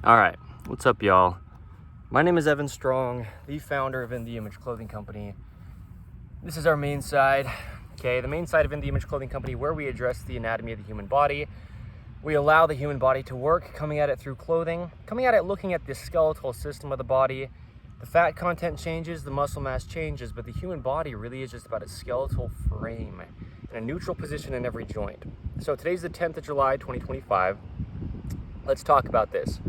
All right, what's up, y'all? My name is Evan Strong, the founder of the Image Clothing Company. This is our main side, okay? The main side of the Image Clothing Company, where we address the anatomy of the human body. We allow the human body to work, coming at it through clothing, coming at it looking at the skeletal system of the body. The fat content changes, the muscle mass changes, but the human body really is just about its skeletal frame in a neutral position in every joint. So today's the 10th of July, 2025. Let's talk about this.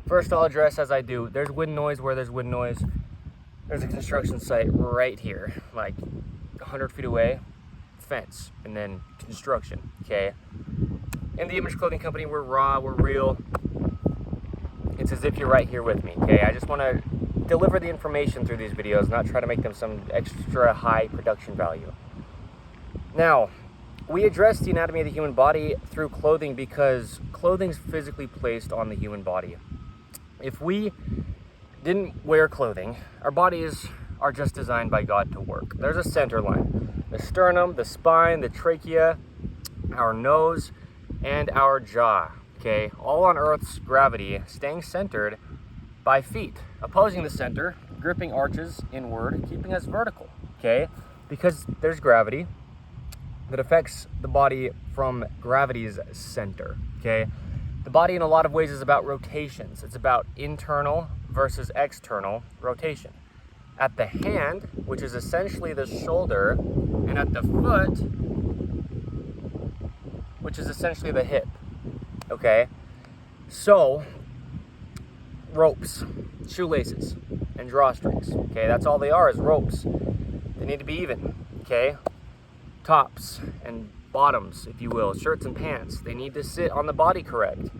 First, I'll address, as I do, there's wind noise where there's wind noise. There's a construction site right here, like 100 feet away, fence, and then construction, okay? In the Image Clothing Company, we're raw, we're real. It's as if you're right here with me, okay? I just want to deliver the information through these videos, not try to make them some extra high production value. Now, we address the anatomy of the human body through clothing because clothing's physically placed on the human body. If we didn't wear clothing, our bodies are just designed by God to work. There's a center line. The sternum, the spine, the trachea, our nose, and our jaw, okay? All on Earth's gravity, staying centered by feet, opposing the center, gripping arches inward, keeping us vertical, okay? Because there's gravity that affects the body from gravity's center, okay? The body in a lot of ways is about rotations. It's about internal versus external rotation. At the hand, which is essentially the shoulder, and at the foot, which is essentially the hip, okay? So, ropes, shoelaces, and drawstrings, okay? That's all they are, is ropes. They need to be even, okay? Tops and bottoms, if you will, shirts and pants, they need to sit on the body correct.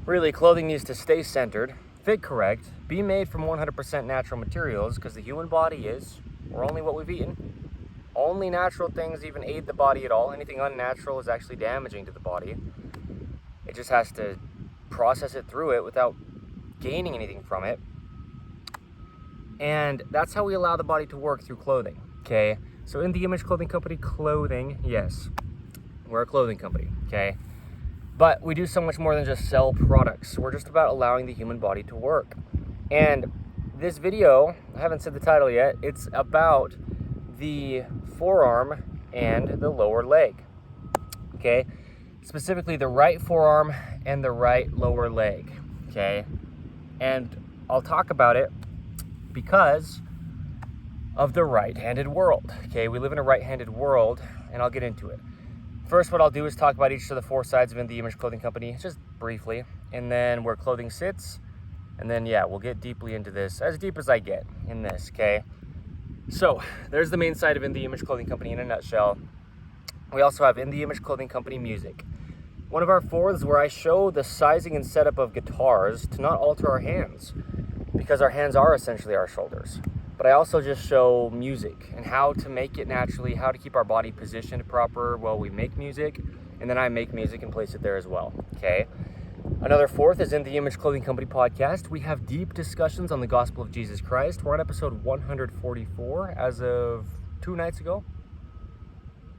Really, clothing needs to stay centered, fit correct, be made from 100% natural materials, because the human body is, or only what we've eaten. Only natural things even aid the body at all. Anything unnatural is actually damaging to the body. It just has to process it through it without gaining anything from it. And that's how we allow the body to work, through clothing, okay? So in the Image Clothing Company, clothing, yes, we're a clothing company, okay? But we do so much more than just sell products. We're just about allowing the human body to work. And this video, I haven't said the title yet, it's about the forearm and the lower leg, okay? Specifically the right forearm and the right lower leg, okay? And I'll talk about it because of the right-handed world, okay? We live in a right-handed world, and I'll get into it. First, what I'll do is talk about each of the four sides of the Image Clothing Company, just briefly, and then where clothing sits, and then, yeah, we'll get deeply into this, as deep as I get in this, okay? So, there's the main side of the Image Clothing Company in a nutshell. We also have the Image Clothing Company music. One of our fourths where I show the sizing and setup of guitars to not alter our hands, because our hands are essentially our shoulders. But I also just show music and how to make it naturally, how to keep our body positioned proper while we make music, and then I make music and place it there as well, okay? Another fourth is in the Image Clothing Company podcast. We have deep discussions on the gospel of Jesus Christ. We're on episode 144 as of 2 nights ago.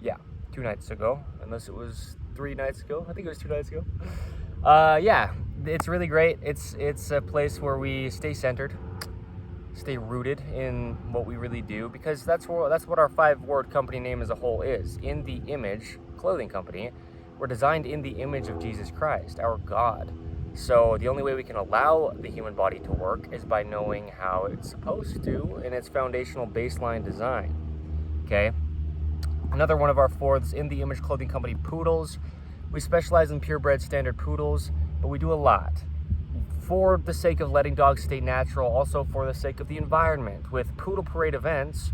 Yeah, 2 nights ago, unless it was 3 nights ago. I think it was 2 nights ago. Yeah, it's really great. It's a place where we stay centered, stay rooted in what we really do, because that's what our 5-word company name as a whole is. In the Image Clothing Company, we're designed in the image of Jesus Christ, our God. So the only way we can allow the human body to work is by knowing how it's supposed to in its foundational baseline design, okay? Another one of our fourths in the Image Clothing Company, poodles. We specialize in purebred standard poodles, but we do a lot for the sake of letting dogs stay natural, also for the sake of the environment. With poodle parade events,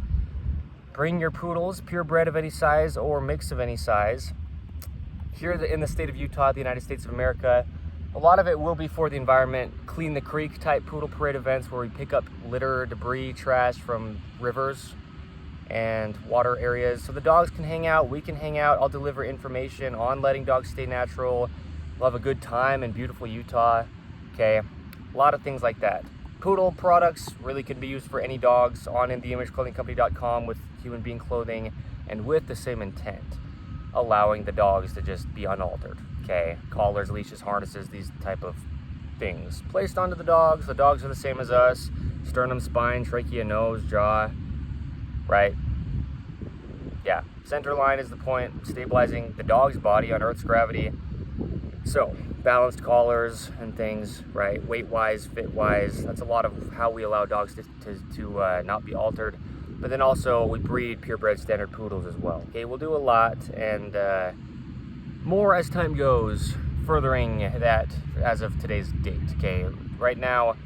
bring your poodles, purebred of any size or mix of any size. Here in the state of Utah, the United States of America, a lot of it will be for the environment. Clean the Creek type poodle parade events where we pick up litter, debris, trash from rivers and water areas. So the dogs can hang out, we can hang out. I'll deliver information on letting dogs stay natural. We'll have a good time in beautiful Utah. Okay, a lot of things like that. Poodle products really can be used for any dogs on InTheImageClothingCompany.com with human being clothing and with the same intent, allowing the dogs to just be unaltered. Okay, collars, leashes, harnesses, these type of things placed onto the dogs. The dogs are the same as us: sternum, spine, trachea, nose, jaw, right? Yeah, center line is the point, stabilizing the dog's body on Earth's gravity. So, balanced collars and things, right? Weight-wise, fit-wise, that's a lot of how we allow dogs to not be altered. But then also, we breed purebred standard poodles as well. Okay, we'll do a lot, and more as time goes, furthering that as of today's date. Okay, right now,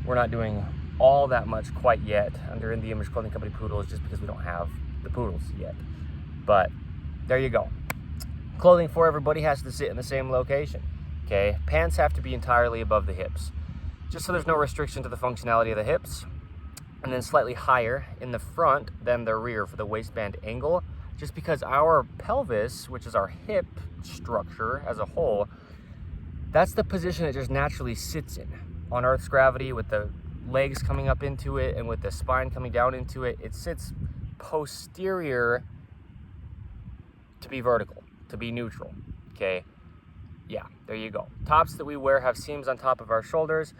we're not doing all that much quite yet under In The Image Clothing Company poodles, just because we don't have the poodles yet. But there you go. Clothing for everybody has to sit in the same location. Okay, pants have to be entirely above the hips, just so there's no restriction to the functionality of the hips, and then slightly higher in the front than the rear for the waistband angle, just because our pelvis, which is our hip structure as a whole, that's the position it just naturally sits in on Earth's gravity, with the legs coming up into it and with the spine coming down into it. It sits posterior to be vertical, to be neutral. Okay, yeah, there you go. Tops that we wear have seams on top of our shoulders.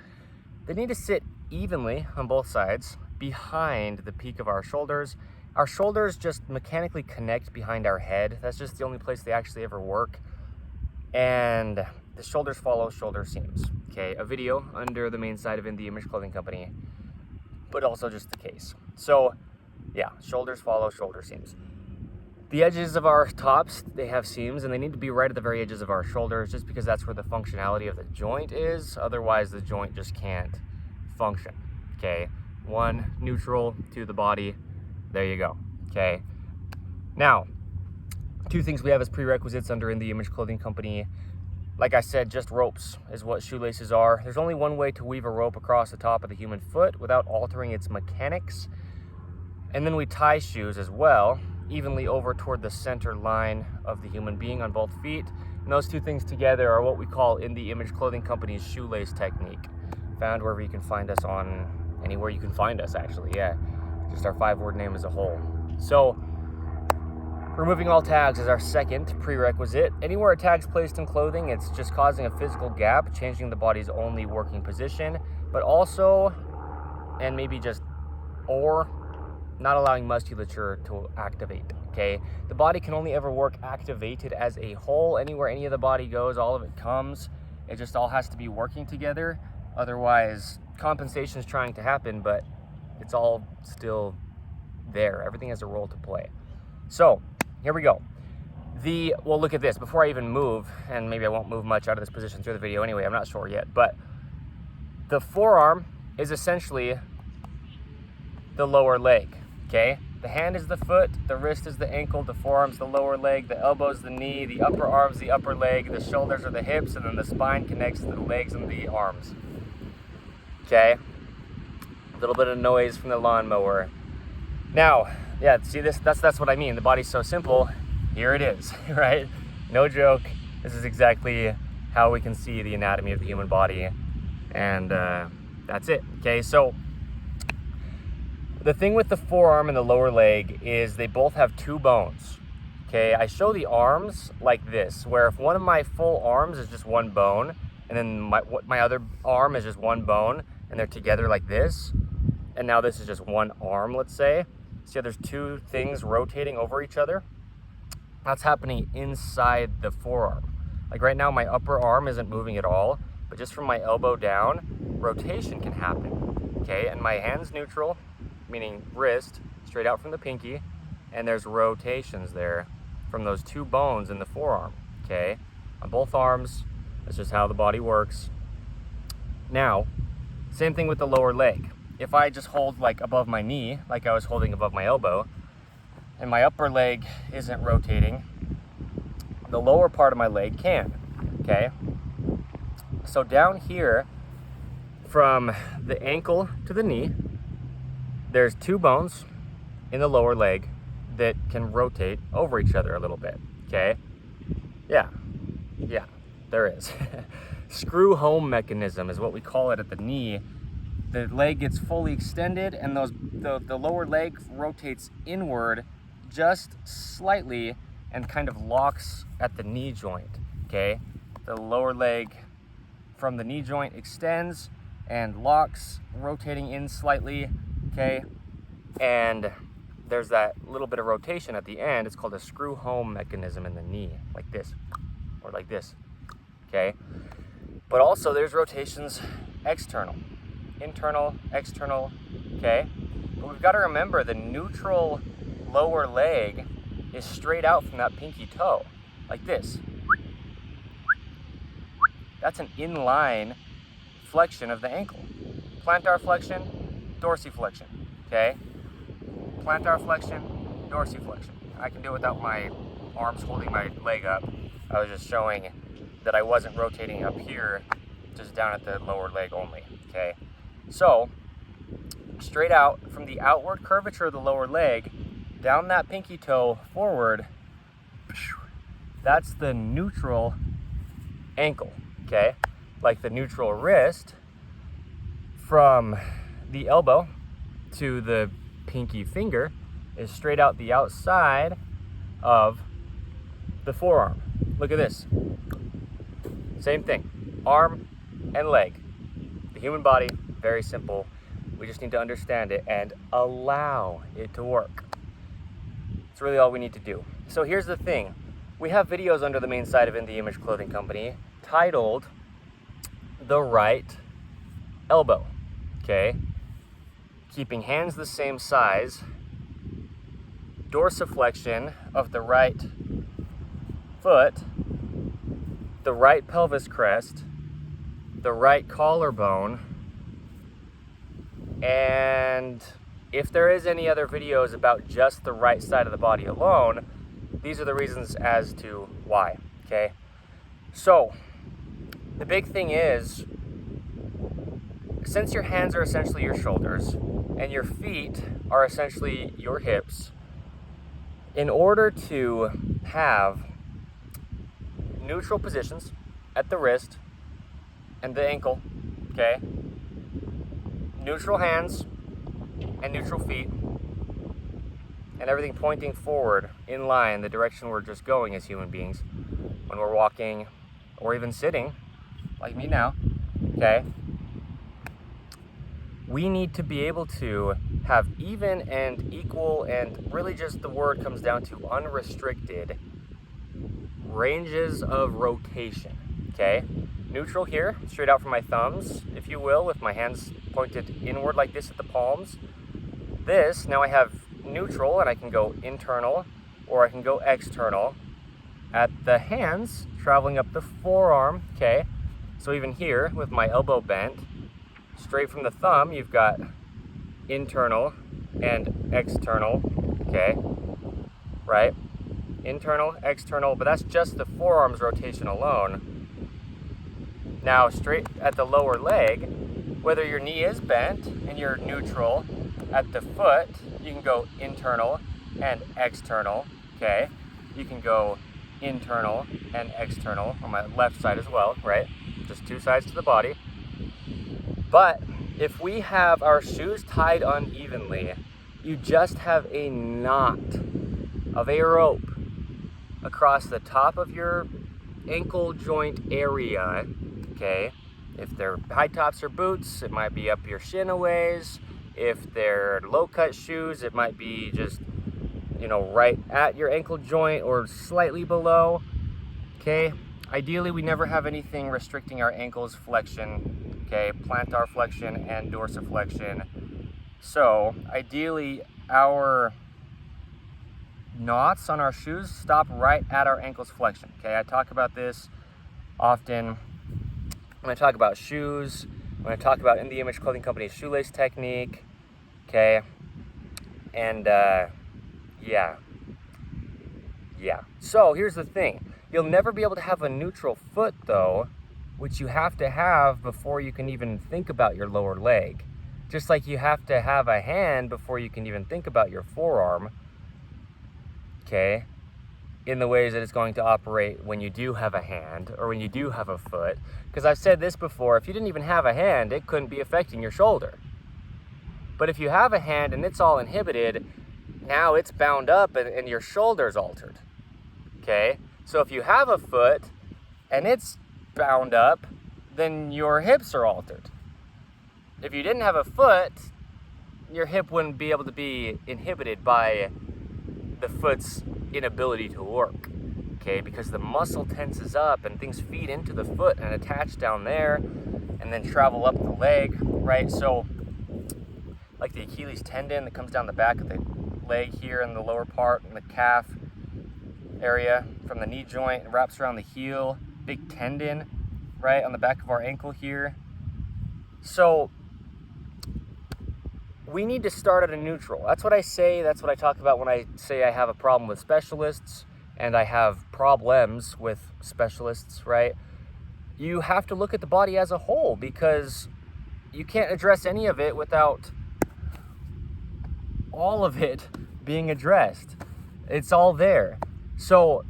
They need to sit evenly on both sides behind the peak of our shoulders. Our shoulders just mechanically connect behind our head. That's just the only place they actually ever work. And the shoulders follow shoulder seams. Okay, a video under the main site of In The Image Clothing Company, but also just the case. So yeah, shoulders follow shoulder seams. The edges of our tops, they have seams, and they need to be right at the very edges of our shoulders, just because that's where the functionality of the joint is. Otherwise, the joint just can't function. Okay, one neutral to the body. There you go. Okay, now, two things we have as prerequisites under In The Image Clothing Company. Like I said, just ropes is what shoelaces are. There's only one way to weave a rope across the top of the human foot without altering its mechanics. And then we tie shoes as well, evenly over toward the center line of the human being on both feet. And those two things together are what we call In The Image Clothing Company's shoelace technique. Found wherever you can find us, on anywhere you can find us, actually, yeah. Just our 5-word name as a whole. So, removing all tags is our second prerequisite. Anywhere a tag's placed in clothing, it's just causing a physical gap, changing the body's only working position, but also, and maybe just, or, not allowing musculature to activate, okay? The body can only ever work activated as a whole. Anywhere any of the body goes, all of it comes. It just all has to be working together. Otherwise, compensation is trying to happen, but it's all still there. Everything has a role to play. So, here we go. Well, look at this. Before I even move, and maybe I won't move much out of this position through the video anyway, I'm not sure yet, but the forearm is essentially the lower leg. Okay, the hand is the foot, the wrist is the ankle, the forearm's the lower leg, the elbow's the knee, the upper arm's the upper leg, the shoulders are the hips, and then the spine connects to the legs and the arms. Okay, a little bit of noise from the lawnmower. Now, yeah, see this? That's what I mean. The body's so simple. Here it is, right? No joke. This is exactly how we can see the anatomy of the human body, and that's it. Okay, so the thing with the forearm and the lower leg is they both have two bones. Okay, I show the arms like this, where if one of my full arms is just one bone, and then my other arm is just one bone, and they're together like this, and now this is just one arm, let's say. See how there's two things rotating over each other? That's happening inside the forearm. Like right now, my upper arm isn't moving at all, but just from my elbow down, rotation can happen. Okay, and my hand's neutral, meaning wrist, straight out from the pinky, and there's rotations there from those two bones in the forearm, okay? On both arms, that's just how the body works. Now, same thing with the lower leg. If I just hold like above my knee, like I was holding above my elbow, and my upper leg isn't rotating, the lower part of my leg can, okay? So down here, from the ankle to the knee, there's two bones in the lower leg that can rotate over each other a little bit, okay? Yeah, there is. Screw home mechanism is what we call it at the knee. The leg gets fully extended, and the lower leg rotates inward just slightly and kind of locks at the knee joint, okay? The lower leg from the knee joint extends and locks, rotating in slightly, okay? And there's that little bit of rotation at the end. It's called a screw home mechanism in the knee, like this, or like this, okay? But also there's rotations external, internal, external, okay? But we've got to remember the neutral lower leg is straight out from that pinky toe, like this. That's an inline flexion of the ankle. Plantar flexion, dorsiflexion, okay? Plantar flexion, dorsiflexion. I can do it without my arms holding my leg up. I was just showing that I wasn't rotating up here, just down at the lower leg only, okay? So, straight out from the outward curvature of the lower leg, down that pinky toe forward, that's the neutral ankle, okay? Like the neutral wrist from the elbow to the pinky finger is straight out the outside of the forearm. Look at this. Same thing, arm and leg. The human body, very simple. We just need to understand it and allow it to work. It's really all we need to do. So here's the thing. We have videos under the main site of In The Image Clothing Company titled The Right Elbow, okay? Keeping hands the same size, dorsiflexion of the right foot, the right pelvis crest, the right collarbone, and if there is any other videos about just the right side of the body alone, these are the reasons as to why, okay? So, the big thing is, since your hands are essentially your shoulders and your feet are essentially your hips, in order to have neutral positions at the wrist and the ankle, okay? Neutral hands and neutral feet and everything pointing forward in line, the direction we're just going as human beings when we're walking or even sitting, like me now, okay? We need to be able to have even and equal, and really just the word comes down to unrestricted ranges of rotation, okay? Neutral here, straight out from my thumbs, if you will, with my hands pointed inward like this at the palms. This, now I have neutral and I can go internal or I can go external at the hands traveling up the forearm, okay? So even here with my elbow bent, straight from the thumb, you've got internal and external, okay? Right? Internal, external, but that's just the forearm's rotation alone. Now, straight at the lower leg, whether your knee is bent and you're neutral at the foot, you can go internal and external, okay? You can go internal and external on my left side as well, right? Just two sides to the body. But if we have our shoes tied unevenly, you just have a knot of a rope across the top of your ankle joint area, okay? If they're high tops or boots, it might be up your shin a ways. If they're low cut shoes, it might be just, you know, right at your ankle joint or slightly below, okay? Ideally, we never have anything restricting our ankles flexion, okay? Plantar flexion and dorsiflexion. So, ideally, our knots on our shoes stop right at our ankles flexion, okay? I talk about this often when I talk about shoes, when I talk about In The Image Clothing Company's shoelace technique, okay? And, yeah. So, here's the thing. You'll never be able to have a neutral foot, though, which you have to have before you can even think about your lower leg. Just like you have to have a hand before you can even think about your forearm, okay? In the ways that it's going to operate when you do have a hand or when you do have a foot. Because I've said this before, if you didn't even have a hand, it couldn't be affecting your shoulder. But if you have a hand and it's all inhibited, now it's bound up and your shoulder's altered, okay? So if you have a foot and it's bound up, then your hips are altered. If you didn't have a foot, your hip wouldn't be able to be inhibited by the foot's inability to work, okay? Because the muscle tenses up and things feed into the foot and attach down there and then travel up the leg, right? So like the Achilles tendon that comes down the back of the leg here in the lower part in the calf area from the knee joint and wraps around the heel, big tendon, right, on the back of our ankle here. So we need to start at a neutral. That's what I say. That's what I talk about when I say I have a problem with specialists and I have problems with specialists, right? You have to look at the body as a whole because you can't address any of it without all of it being addressed. It's all there. So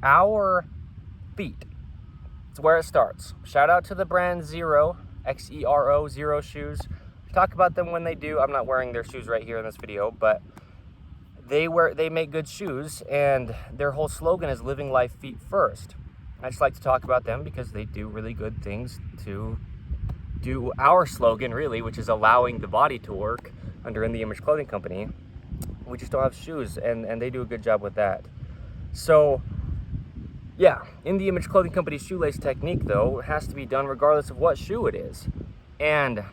our feet, it's where it starts. Shout out to the brand Xero, Xero, Xero shoes. Talk about them when they do. I'm not wearing their shoes right here in this video, but they make good shoes, and their whole slogan is living life feet first. I just like to talk about them because they do really good things to do our slogan, really, which is allowing the body to work under In The Image Clothing Company. We just don't have shoes, and they do a good job with that. So yeah, In The Image Clothing Company shoelace technique, though, has to be done regardless of what shoe it is. And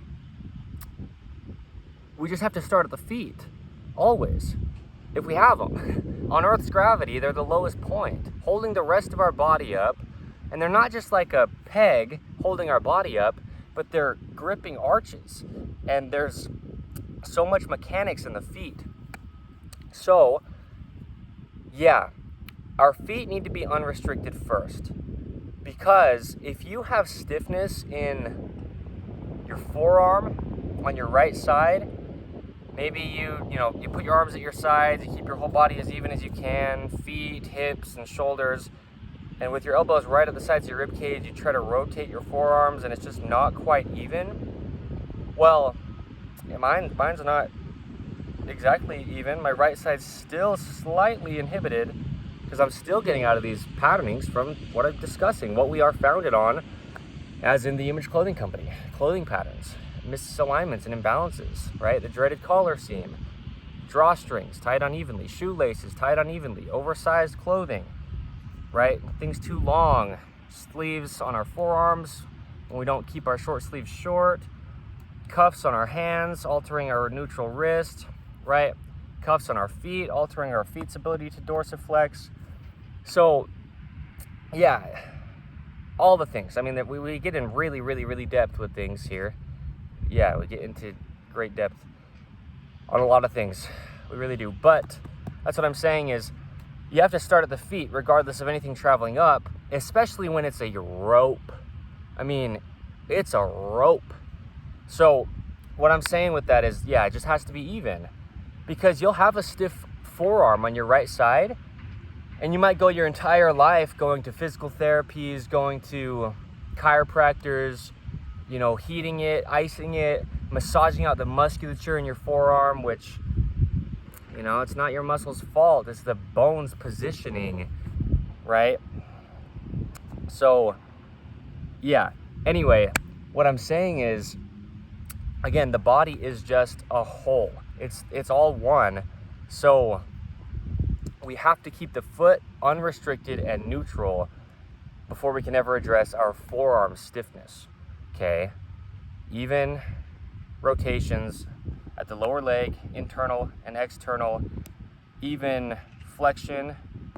we just have to start at the feet, always, if we have them. On Earth's gravity, they're the lowest point, holding the rest of our body up. And they're not just like a peg holding our body up, but they're gripping arches. And there's so much mechanics in the feet. So, yeah, our feet need to be unrestricted first. Because if you have stiffness in your forearm on your right side, maybe you put your arms at your sides, you keep your whole body as even as you can, feet, hips, and shoulders, and with your elbows right at the sides of your rib cage, you try to rotate your forearms, and it's just not quite even. Well, mine's not exactly even. My right side's still slightly inhibited because I'm still getting out of these patternings from what I'm discussing, what we are founded on as In The Image Clothing Company, clothing patterns. Misalignments and imbalances, right? The dreaded collar seam, drawstrings tied unevenly, shoelaces tied unevenly, oversized clothing, right? Things too long, sleeves on our forearms when we don't keep our short sleeves short, cuffs on our hands, altering our neutral wrist, right? Cuffs on our feet, altering our feet's ability to dorsiflex. So, yeah, all the things. I mean, we get in really, really, really depth with things here. Yeah, we get into great depth on a lot of things. We really do. But that's what I'm saying is you have to start at the feet regardless of anything traveling up, especially when it's a rope. I mean, it's a rope. So what I'm saying with that is, yeah, it just has to be even. Because you'll have a stiff forearm on your right side, and you might go your entire life going to physical therapies, going to chiropractors, heating it, icing it, massaging out the musculature in your forearm, which, it's not your muscle's fault. It's the bone's positioning, right? So, yeah. Anyway, what I'm saying is, again, the body is just a whole. It's all one. So, we have to keep the foot unrestricted and neutral before we can ever address our forearm stiffness. Okay, even rotations at the lower leg, internal and external, even flexion,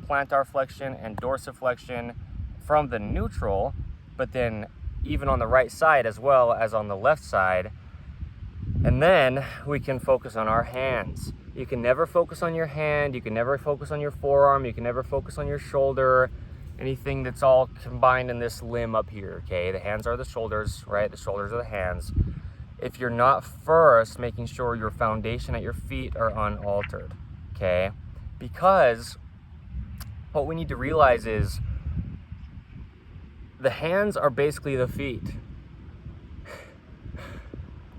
plantar flexion, and dorsiflexion from the neutral, but then even on the right side as well as on the left side. And then we can focus on our hands. You can never focus on your hand, you can never focus on your forearm, you can never focus on your shoulder, anything that's all combined in this limb up here, okay? The hands are the shoulders, right? The shoulders are the hands. If you're not first making sure your foundation at your feet are unaltered, okay? Because what we need to realize is the hands are basically the feet.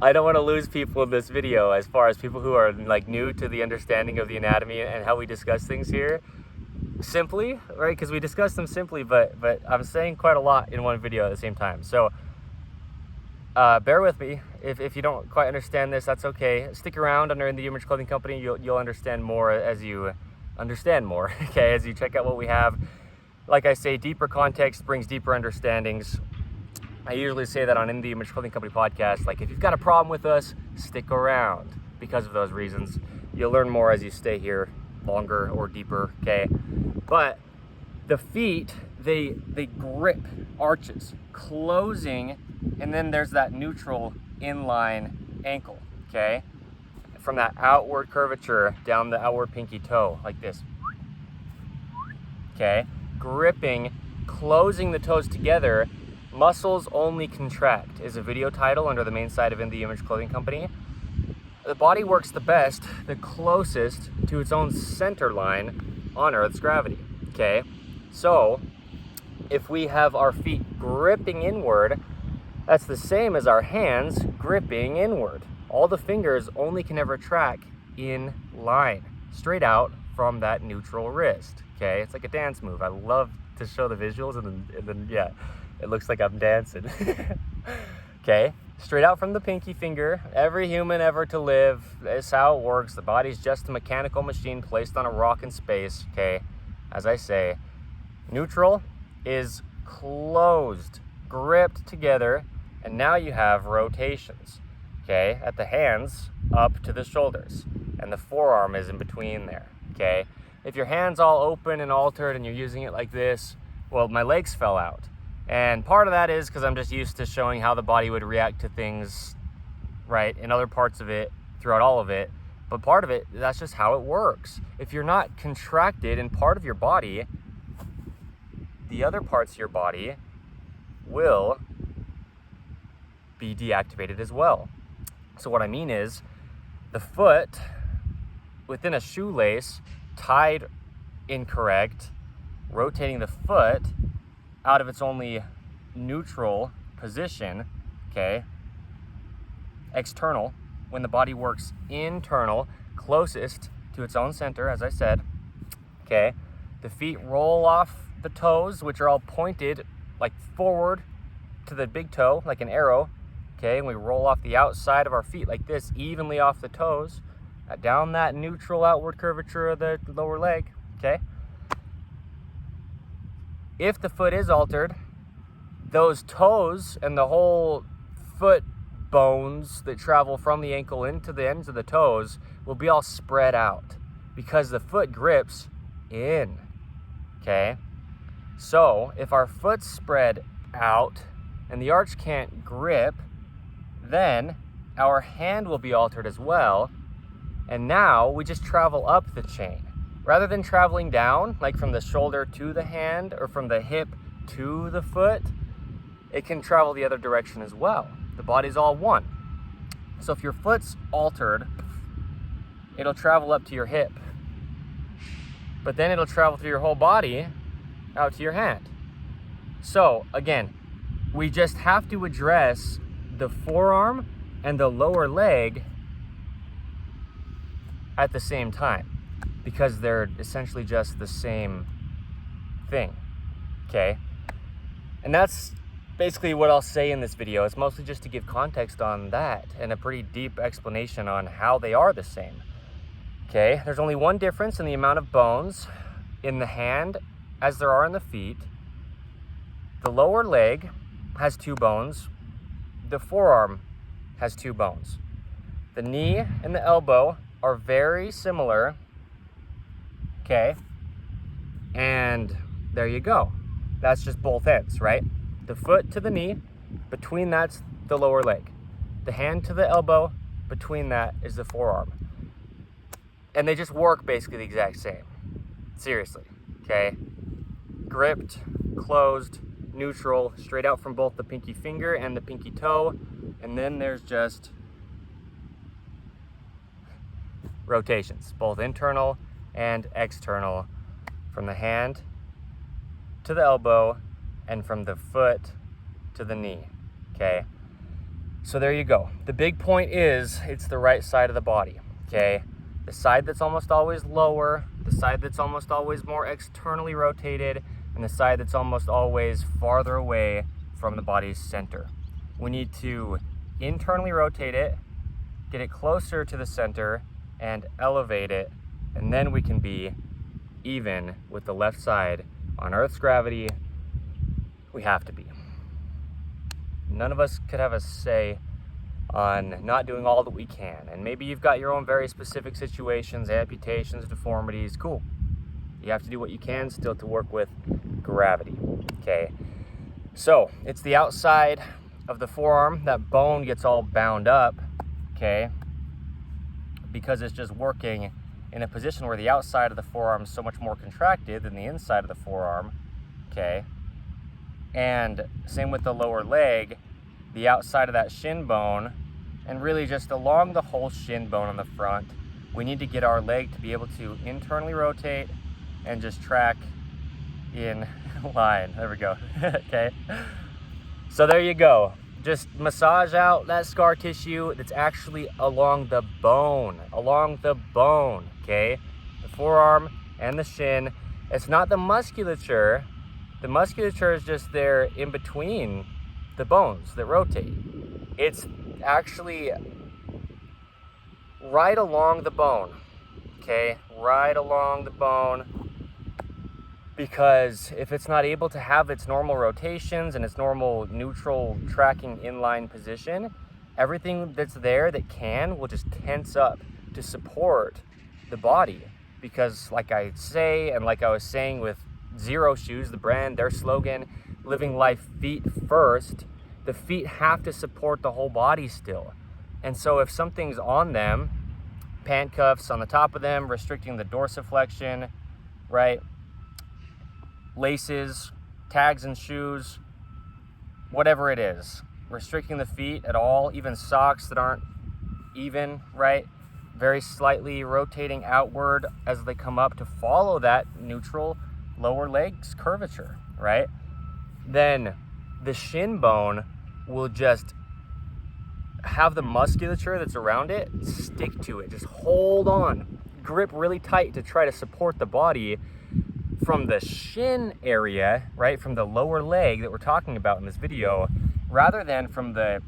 I don't want to lose people in this video as far as people who are like new to the understanding of the anatomy and how we discuss things here. simply, right? Because we discussed them simply, but I'm saying quite a lot in one video at the same time. So bear with me. If you don't quite understand this, that's okay. Stick around under In the Image Clothing Company. You'll understand more as you understand more, okay? As you check out what we have. Like I say, deeper context brings deeper understandings. I usually say that on In the Image Clothing Company podcast, like if you've got a problem with us, stick around because of those reasons. You'll learn more as you stay here longer or deeper, okay? But the feet, they grip arches, closing, and then there's that neutral inline ankle, okay? From that outward curvature down the outward pinky toe, like this, okay? Gripping, closing the toes together. Muscles only contract is a video title under the main site of In the Image Clothing Company. The body works the best, the closest to its own center line on Earth's gravity, okay? So if we have our feet gripping inward, that's the same as our hands gripping inward. All the fingers only can ever track in line, straight out from that neutral wrist, okay? It's like a dance move. I love to show the visuals and then yeah, it looks like I'm dancing. Okay, straight out from the pinky finger. Every human ever to live, is how it works. The body's just a mechanical machine placed on a rock in space, okay? As I say, neutral is closed, gripped together, and now you have rotations, okay? At the hands, up to the shoulders, and the forearm is in between there, okay? If your hand's all open and altered and you're using it like this, well, my legs fell out. And part of that is because I'm just used to showing how the body would react to things, right, in other parts of it, throughout all of it. But part of it, that's just how it works. If you're not contracted in part of your body, the other parts of your body will be deactivated as well. So what I mean is, the foot within a shoelace tied incorrect, rotating the foot out of its only neutral position, okay, external, when the body works internal, closest to its own center, as I said, okay, the feet roll off the toes, which are all pointed like forward to the big toe, like an arrow, okay, and we roll off the outside of our feet like this, evenly off the toes, down that neutral outward curvature of the lower leg, okay? If the foot is altered, those toes and the whole foot bones that travel from the ankle into the ends of the toes will be all spread out because the foot grips in, okay? So if our foot's spread out and the arch can't grip, then our hand will be altered as well. And now we just travel up the chain. Rather than traveling down, like from the shoulder to the hand or from the hip to the foot, it can travel the other direction as well. The body's all one. So if your foot's altered, it'll travel up to your hip, but then it'll travel through your whole body out to your hand. So again, we just have to address the forearm and the lower leg at the same time, because they're essentially just the same thing, okay? And that's basically what I'll say in this video. It's mostly just to give context on that and a pretty deep explanation on how they are the same, okay? There's only one difference in the amount of bones in the hand as there are in the feet. The lower leg has 2 bones. The forearm has 2 bones. The knee and the elbow are very similar, okay? And there you go. That's just both ends, right? The foot to the knee, between that's the lower leg. The hand to the elbow, between that is the forearm. And they just work basically the exact same. Seriously, okay? Gripped, closed, neutral, straight out from both the pinky finger and the pinky toe. And then there's just rotations, both internal and external, from the hand to the elbow and from the foot to the knee, okay? So there you go. The big point is it's the right side of the body, okay? The side that's almost always lower, the the side that's almost always more externally rotated and the side that's almost always farther away from the body's center. We need to internally rotate it, get it closer to the center, and elevate it, and then we can be even with the left side. On Earth's gravity, we have to be. None of us could have a say on not doing all that we can. And maybe you've got your own very specific situations, amputations, deformities, cool. You have to do what you can still to work with gravity, okay? So it's the outside of the forearm. That bone gets all bound up, okay? Because it's just working in a position where the outside of the forearm is so much more contracted than the inside of the forearm, okay? And same with the lower leg, the outside of that shin bone, and really just along the whole shin bone on the front, we need to get our leg to be able to internally rotate and just track in line. There we go, okay? So there you go. Just massage out that scar tissue that's actually along the bone, okay? The forearm and the shin. It's not the musculature. The musculature is just there in between the bones that rotate. It's actually right along the bone, okay? Right along the bone. Because if it's not able to have its normal rotations and its normal neutral tracking inline position, everything that's there that will just tense up to support the body. Because like I say, and like I was saying with Zero Shoes, the brand, their slogan, living life feet first, the feet have to support the whole body still. And so if something's on them, pant cuffs on the top of them, restricting the dorsiflexion, right? Laces, tags and shoes, whatever it is, restricting the feet at all, even socks that aren't even, right? Very slightly rotating outward as they come up to follow that neutral lower leg's curvature, right? Then the shin bone will just have the musculature that's around it stick to it. Just hold on, grip really tight to try to support the body from the shin area, right? From the lower leg that we're talking about in this video, rather than from the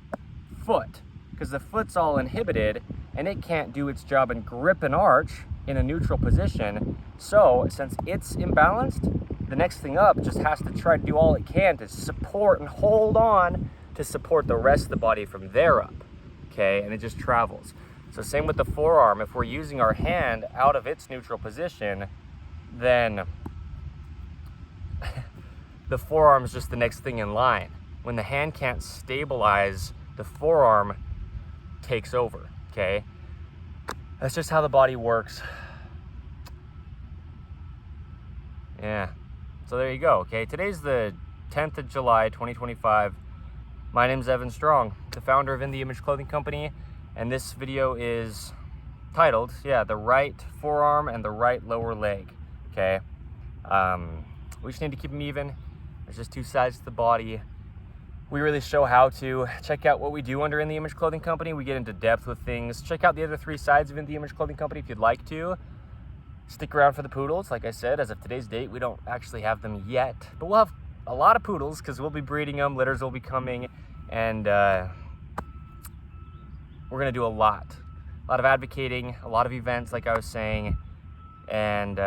foot, because the foot's all inhibited and it can't do its job and grip an arch in a neutral position. So since it's imbalanced, the next thing up just has to try to do all it can to support and hold on to support the rest of the body from there up, okay? And it just travels. So same with the forearm. If we're using our hand out of its neutral position, then the forearm is just the next thing in line. When the hand can't stabilize, the forearm takes over, okay? That's just how the body works. Yeah, so there you go, okay? Today's the 10th of July, 2025. My name's Evan Strong, the founder of In The Image Clothing Company, and this video is titled, the right forearm and the right lower leg, okay? We just need to keep them even. There's just two sides to the body. We really show how to. Check out what we do under In The Image Clothing Company. We get into depth with things. Check out the other three sides of In The Image Clothing Company if you'd like to. Stick around for the poodles. Like I said, as of today's date, we don't actually have them yet, but we'll have a lot of poodles because we'll be breeding them. Litters will be coming, and we're gonna do a lot of advocating, a lot of events, like I was saying, and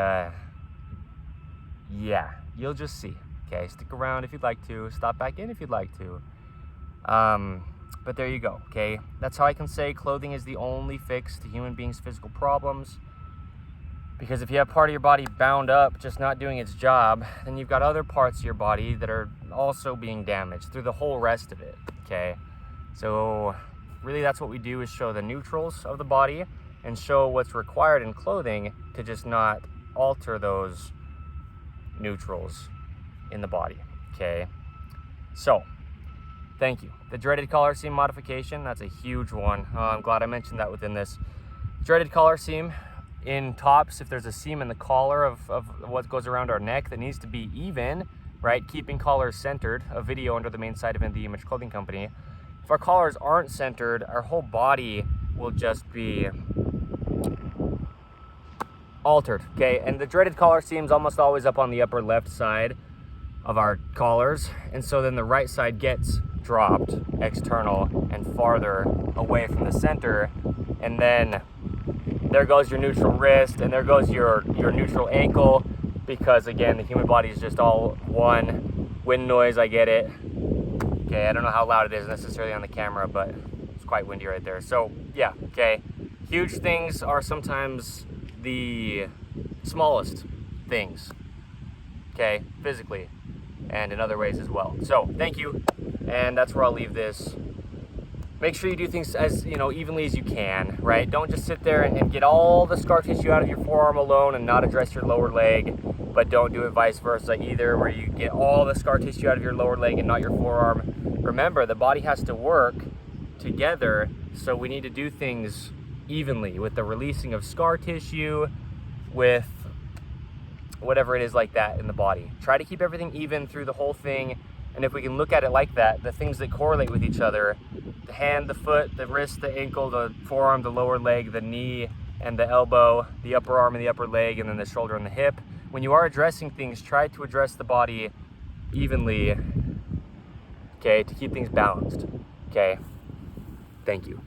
yeah, you'll just see. Okay, stick around if you'd like to. Stop back in if you'd like to. But there you go, okay? That's how I can say clothing is the only fix to human beings' physical problems. Because if you have part of your body bound up, just not doing its job, then you've got other parts of your body that are also being damaged through the whole rest of it, okay? So really that's what we do, is show the neutrals of the body and show what's required in clothing to just not alter those neutrals in the body, okay? So, thank you. The dreaded collar seam modification, that's a huge one. I'm glad I mentioned that within this. Dreaded collar seam in tops, if there's a seam in the collar of what goes around our neck that needs to be even, right? Keeping collars centered, a video under the main site of In The Image Clothing Company. If our collars aren't centered, our whole body will just be altered, okay? And the dreaded collar seam's almost always up on the upper left side of our collars, and so then the right side gets dropped external and farther away from the center, and then there goes your neutral wrist, and there goes your neutral ankle, because again, the human body is just all one. Wind noise, I get it. Okay, I don't know how loud it is necessarily on the camera, but it's quite windy right there. So yeah, okay. Huge things are sometimes the smallest things, okay, physically, and in other ways as well. So thank you, and that's where I'll leave this. Make sure you do things as evenly as you can, right? Don't just sit there and get all the scar tissue out of your forearm alone and not address your lower leg, but don't do it vice versa either, where you get all the scar tissue out of your lower leg and not your forearm. Remember, the body has to work together, so we need to do things evenly with the releasing of scar tissue, with whatever it is like that in the body. Try to keep everything even through the whole thing, and if we can look at it like that, the things that correlate with each other, the hand, the foot, the wrist, the ankle, the forearm, the lower leg, the knee and the elbow, the upper arm and the upper leg, and then the shoulder and the hip. When you are addressing things, try to address the body evenly, okay, to keep things balanced, okay? Thank you.